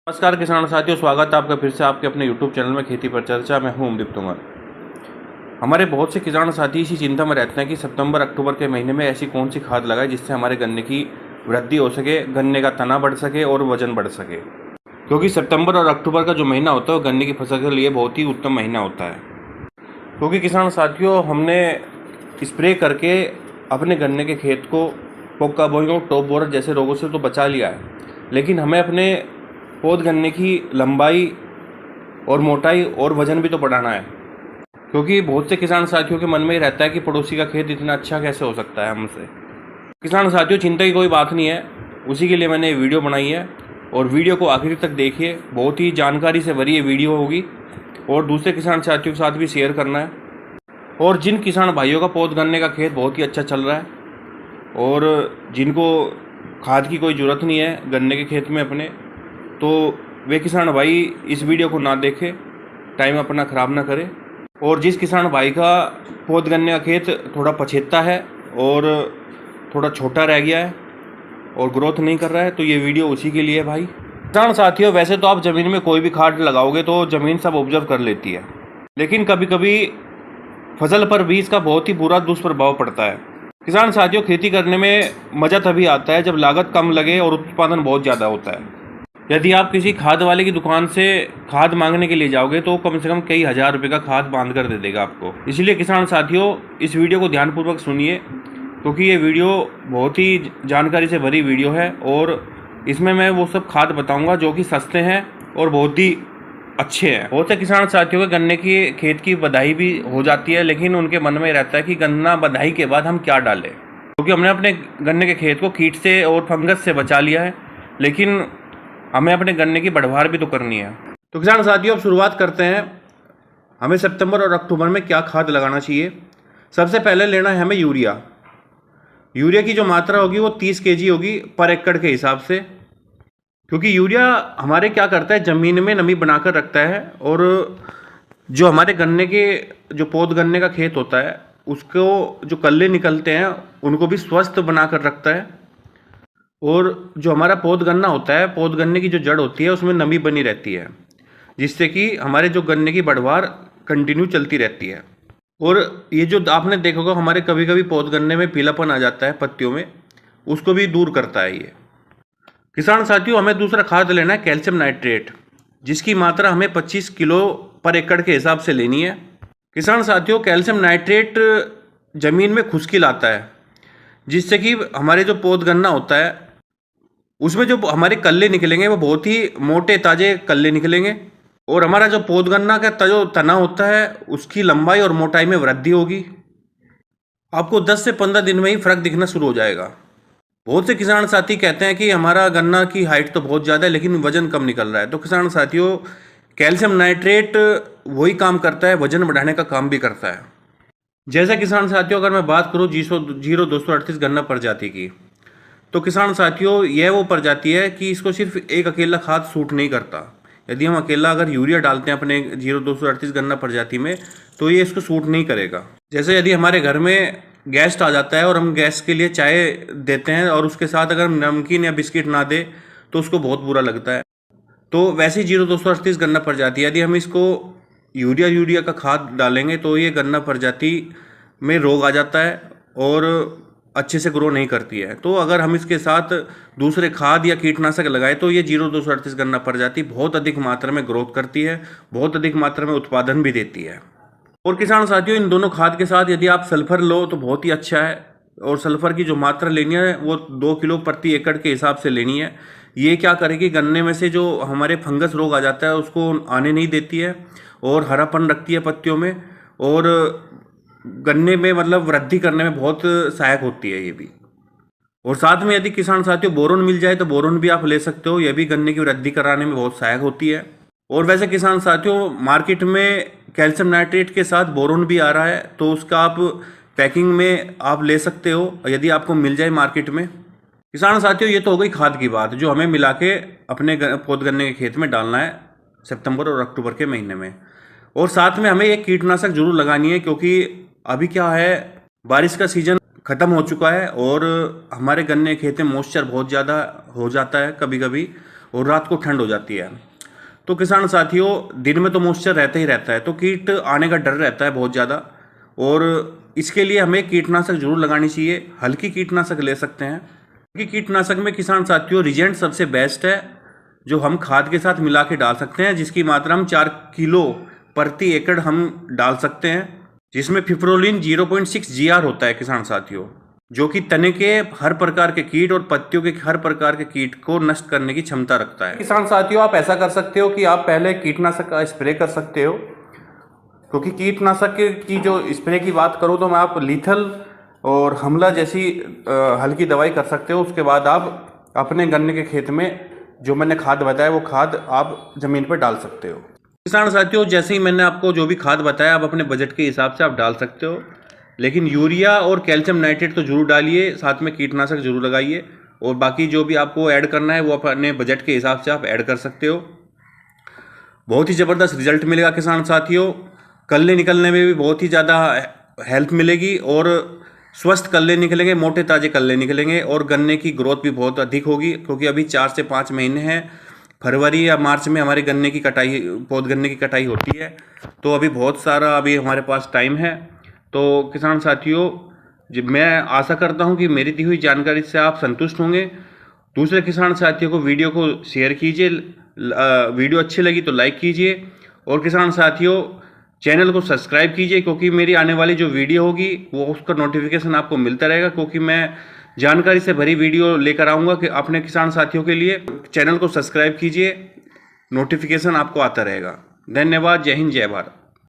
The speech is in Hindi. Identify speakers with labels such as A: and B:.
A: नमस्कार किसान साथियों, स्वागत है आपका फिर से आपके अपने YouTube चैनल में खेती पर चर्चा। मैं हूं अमदीप तोमर। हमारे बहुत से किसान साथी इसी चिंता में रहते हैं कि सितंबर अक्टूबर के महीने में ऐसी कौन सी खाद लगाए जिससे हमारे गन्ने की वृद्धि हो सके, गन्ने का तना बढ़ सके और वजन बढ़ सके। क्योंकि सितंबर और अक्टूबर का जो महीना होता है वो गन्ने की फसल के लिए बहुत ही उत्तम महीना होता है। क्योंकि किसान साथियों, हमने स्प्रे करके अपने गन्ने के खेत को पोका बोइंग और टॉप बोरर जैसे रोगों से तो बचा लिया है, लेकिन हमें अपने पौध गन्ने की लंबाई और मोटाई और वजन भी तो बढ़ाना है। क्योंकि बहुत से किसान साथियों के मन में ही रहता है कि पड़ोसी का खेत इतना अच्छा कैसे हो सकता है हमसे। किसान साथियों, चिंता की कोई बात नहीं है, उसी के लिए मैंने ये वीडियो बनाई है और वीडियो को आखिर तक देखिए। बहुत ही जानकारी से भरी ये वीडियो होगी और दूसरे किसान साथियों के साथ भी शेयर करना है। और जिन किसान भाइयों का पौध गन्ने का खेत बहुत ही अच्छा चल रहा है और जिनको खाद की कोई ज़रूरत नहीं है गन्ने के खेत में अपने, तो वे किसान भाई इस वीडियो को ना देखें, टाइम अपना ख़राब ना करें। और जिस किसान भाई का पौध गन्ने का खेत थोड़ा पछेता है और थोड़ा छोटा रह गया है और ग्रोथ नहीं कर रहा है, तो ये वीडियो उसी के लिए है भाई। किसान साथियों, वैसे तो आप ज़मीन में कोई भी खाद लगाओगे तो ज़मीन सब ऑब्जर्व कर लेती है, लेकिन कभी कभी फसल पर भी इसका बहुत ही बुरा दुष्प्रभाव पड़ता है। किसान साथियों, खेती करने में मज़ा तभी आता है जब लागत कम लगे और उत्पादन बहुत ज़्यादा होता है। यदि आप किसी खाद वाले की दुकान से खाद मांगने के लिए जाओगे तो कम से कम कई हज़ार रुपये का खाद बांध कर दे देगा आपको। इसलिए किसान साथियों, इस वीडियो को ध्यानपूर्वक सुनिए, क्योंकि ये वीडियो बहुत ही जानकारी से भरी वीडियो है और इसमें मैं वो सब खाद बताऊंगा जो कि सस्ते हैं और बहुत ही अच्छे हैं। बहुत से किसान साथियों के गन्ने की खेत की बधाई भी हो जाती है, लेकिन उनके मन में रहता है कि गन्ना बधाई के बाद हम क्या डालें, क्योंकि हमने अपने गन्ने के खेत को कीट से और फंगस से बचा लिया है, लेकिन हमें अपने गन्ने की बढ़वार भी तो करनी है। तो किसान साथियों, अब शुरुआत करते हैं। हमें सितंबर और अक्टूबर में क्या खाद लगाना चाहिए। सबसे पहले लेना है हमें यूरिया। यूरिया की जो मात्रा होगी वो 30 kg होगी पर एकड़ के हिसाब से, क्योंकि यूरिया हमारे क्या करता है, ज़मीन में नमी बनाकर रखता है और जो हमारे गन्ने के जो पौध गन्ने का खेत होता है उसको जो कल्ले निकलते हैं उनको भी स्वस्थ बनाकर रखता है। और जो हमारा पौध गन्ना होता है, पौध गन्ने की जो जड़ होती है उसमें नमी बनी रहती है, जिससे कि हमारे जो गन्ने की बढ़वार कंटिन्यू चलती रहती है। और ये जो आपने देखा होगा हमारे कभी कभी पौध गन्ने में पीलापन आ जाता है पत्तियों में, उसको भी दूर करता है ये। किसान साथियों, हमें दूसरा खाद लेना है कैल्शियम नाइट्रेट, जिसकी मात्रा हमें 25 किलो पर एकड़ के हिसाब से लेनी है। किसान साथियों, कैल्शियम नाइट्रेट ज़मीन में खुश्की लाता है, जिससे कि हमारे जो पौध गन्ना होता है उसमें जो हमारे कल्ले निकलेंगे वो बहुत ही मोटे ताजे कल्ले निकलेंगे और हमारा जो पौध गन्ना का जो तना होता है उसकी लंबाई और मोटाई में वृद्धि होगी। आपको 10 से 15 दिन में ही फर्क दिखना शुरू हो जाएगा। बहुत से किसान साथी कहते हैं कि हमारा गन्ना की हाइट तो बहुत ज़्यादा है लेकिन वजन कम निकल रहा है। तो किसान साथियों, कैल्शियम नाइट्रेट वही काम करता है, वजन बढ़ाने का काम भी करता है। जैसे किसान साथियों, अगर मैं बात करूँ 0238 गन्ना प्रजाति की, तो किसान साथियों यह वो प्रजाति है कि इसको सिर्फ एक अकेला खाद सूट नहीं करता। यदि हम अकेला अगर यूरिया डालते हैं अपने 0238 गन्ना प्रजाति में तो ये इसको सूट नहीं करेगा। जैसे यदि हमारे घर में गेस्ट आ जाता है और हम गैस के लिए चाय देते हैं और उसके साथ अगर नमकीन या बिस्किट ना दे तो उसको बहुत बुरा लगता है। तो वैसे ही 0238 गन्ना प्रजाति, यदि हम इसको यूरिया का खाद डालेंगे तो ये गन्ना प्रजाति में रोग आ जाता है और अच्छे से ग्रो नहीं करती है। तो अगर हम इसके साथ दूसरे खाद या कीटनाशक लगाएं तो ये 0238 गन्ना प्रजाति बहुत अधिक मात्रा में ग्रोथ करती है, बहुत अधिक मात्रा में उत्पादन भी देती है। और किसान साथियों, इन दोनों खाद के साथ यदि आप सल्फर लो तो बहुत ही अच्छा है, और सल्फर की जो मात्रा लेनी है वो 2 किलो प्रति एकड़ के हिसाब से लेनी है। ये क्या करेगी, गन्ने में से जो हमारे फंगस रोग आ जाता है उसको आने नहीं देती है और हरापन रखती है पत्तियों में, और गन्ने में मतलब वृद्धि करने में बहुत सहायक होती है ये भी। और साथ में यदि किसान साथियों बोरोन मिल जाए तो बोरोन भी आप ले सकते हो, यह भी गन्ने की वृद्धि कराने में बहुत सहायक होती है। और वैसे किसान साथियों, मार्केट में कैल्शियम नाइट्रेट के साथ बोरोन भी आ रहा है, तो उसका आप पैकिंग में आप ले सकते हो यदि आपको मिल जाए मार्केट में। किसान साथियों, ये तो हो गई खाद की बात जो हमें मिला के अपने पौध गन्ने के खेत में डालना है सितंबर और अक्टूबर के महीने में। और साथ में हमें एक कीटनाशक जरूर लगानी है, क्योंकि अभी क्या है, बारिश का सीजन ख़त्म हो चुका है और हमारे गन्ने खेत में मॉइस्चर बहुत ज़्यादा हो जाता है कभी कभी, और रात को ठंड हो जाती है। तो किसान साथियों, दिन में तो मॉइस्चर रहता ही रहता है, तो कीट आने का डर रहता है बहुत ज़्यादा, और इसके लिए हमें कीटनाशक जरूर लगानी चाहिए। हल्की कीटनाशक ले सकते हैं। हल्की कीटनाशक में किसान साथियों रिजेंट सबसे बेस्ट है, जो हम खाद के साथ मिला के डाल सकते हैं, जिसकी मात्रा हम 4 किलो प्रति एकड़ हम डाल सकते हैं, जिसमें फिप्रोलिन 0.6 GR होता है किसान साथियों, जो कि तने के हर प्रकार के कीट और पत्तियों के हर प्रकार के कीट को नष्ट करने की क्षमता रखता है। किसान साथियों, आप ऐसा कर सकते हो कि आप पहले कीटनाशक का स्प्रे कर सकते हो, क्योंकि कीटनाशक की जो स्प्रे की बात करूँ तो मैं आप लीथल और हमला जैसी हल्की दवाई कर सकते हो। उसके बाद आप अपने गन्ने के खेत में जो मैंने खाद बताया वो खाद आप ज़मीन पर डाल सकते हो। किसान साथियों, जैसे ही मैंने आपको जो भी खाद बताया आप अपने बजट के हिसाब से आप डाल सकते हो, लेकिन यूरिया और कैल्शियम नाइट्रेट तो जरूर डालिए, साथ में कीटनाशक जरूर लगाइए, और बाकी जो भी आपको ऐड करना है वो अपने बजट के हिसाब से आप ऐड कर सकते हो। बहुत ही ज़बरदस्त रिजल्ट मिलेगा किसान साथियों। कल्ले निकलने में भी बहुत ही ज़्यादा हेल्प मिलेगी, और स्वस्थ कल्ले निकलेंगे, मोटे ताजे कल्ले निकलेंगे, और गन्ने की ग्रोथ भी बहुत अधिक होगी, क्योंकि अभी 4 से 5 महीने हैं। फरवरी या मार्च में हमारे गन्ने की कटाई, पौध गन्ने की कटाई होती है, तो अभी बहुत सारा अभी हमारे पास टाइम है। तो किसान साथियों, मैं आशा करता हूं कि मेरी दी हुई जानकारी से आप संतुष्ट होंगे। दूसरे किसान साथियों को वीडियो को शेयर कीजिए, वीडियो अच्छी लगी तो लाइक कीजिए, और किसान साथियों चैनल को सब्सक्राइब कीजिए, क्योंकि मेरी आने वाली जो वीडियो होगी वो उसका नोटिफिकेशन आपको मिलता रहेगा, क्योंकि मैं जानकारी से भरी वीडियो लेकर आऊँगा कि अपने किसान साथियों के लिए। चैनल को सब्सक्राइब कीजिए, नोटिफिकेशन आपको आता रहेगा। धन्यवाद। जय हिंद, जय भारत।